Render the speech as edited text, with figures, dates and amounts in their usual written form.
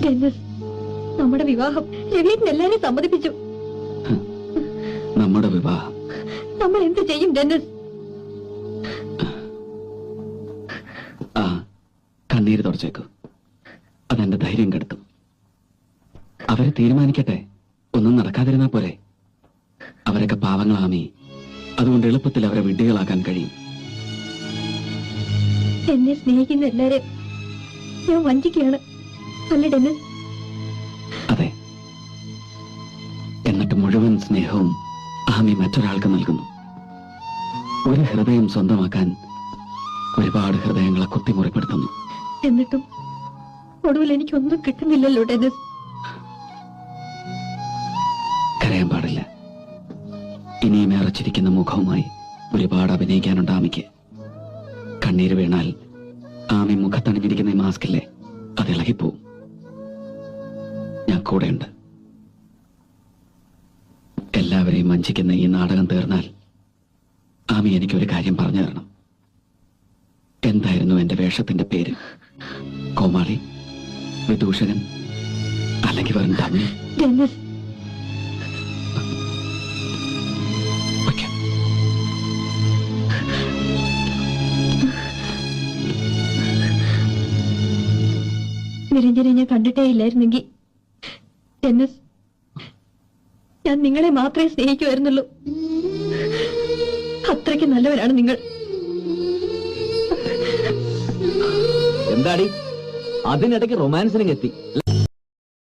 Dennis, നമ്മുടെ വിവാഹം രവീന്ദ്രൻ എല്ലാവരും സമ്മതിപ്പിച്ചു. നമ്മുടെ വിവാഹം നമ്മൾ എന്ത് ചെയ്യും ഡെന്നിസ്? ആ കണ്ണീര് തുടച്ചേക്കു. അതെന്റെ ധൈര്യം കെടുത്തും. അവരെ തീരുമാനിക്കട്ടെ. ഒന്നും നടക്കാതിരുന്നാ പോരെ. അവരൊക്കെ പാവങ്ങളാമേ. അതുകൊണ്ട് എളുപ്പത്തിൽ അവരെ വിഡ്ഢികളാക്കാൻ കഴിയും. എന്നെ സ്നേഹിക്കുന്ന എല്ലാരും ഞാൻ വഞ്ചിക്കുകയാണ് അല്ല ഡെന്നിസ്? അതെ. എന്നിട്ട് മുഴുവൻ സ്നേഹവും ആമി മറ്റൊരാൾക്ക് നൽകുന്നു. ഒരു ഹൃദയം സ്വന്തമാക്കാൻ ഒരുപാട് ഹൃദയങ്ങളെ കുത്തിമുറിപ്പെടുത്തുന്നു. എന്നിട്ടും ഒടുവിൽ എനിക്കൊന്നും കിട്ടുന്നില്ലല്ലോ ഡെന്നിസ്. കരയാൻ പാടില്ല. ഇനിയും ഏറച്ചിരിക്കുന്ന മുഖവുമായി ഒരുപാട് അഭിനയിക്കാനുണ്ട് ആമിക്ക്. കണ്ണീര് വീണാൽ ആമി മുഖത്തണിഞ്ഞിരിക്കുന്ന ഈ മാസ്കില്ലേ, അത് ഇളകിപ്പോവും. ഞാൻ കൂടെയുണ്ട്. എല്ലാവരെയും വഞ്ചിക്കുന്ന ഈ നാടകം തീർന്നാൽ ആമി എനിക്കൊരു കാര്യം പറഞ്ഞു തരണം. എന്തായിരുന്നു എന്റെ വേഷത്തിന്റെ പേര്? കോമാളി, വിദൂഷകൻ, അല്ലെങ്കിൽ വെറും ഡമ്മി? ഡെന്നിസ്, നിരഞ്ജനെ ഞാൻ കണ്ടിട്ടേ ഇല്ലായിരുന്നെങ്കിൽ ഡെന്നിസ്, ഞാൻ നിങ്ങളെ മാത്രമേ സ്നേഹിക്കുമായിരുന്നുള്ളൂ. അത്രയ്ക്ക് നല്ലവരാണ് നിങ്ങൾ. എന്താടി അതിനിടയ്ക്ക് റൊമാൻസിനും എത്തി?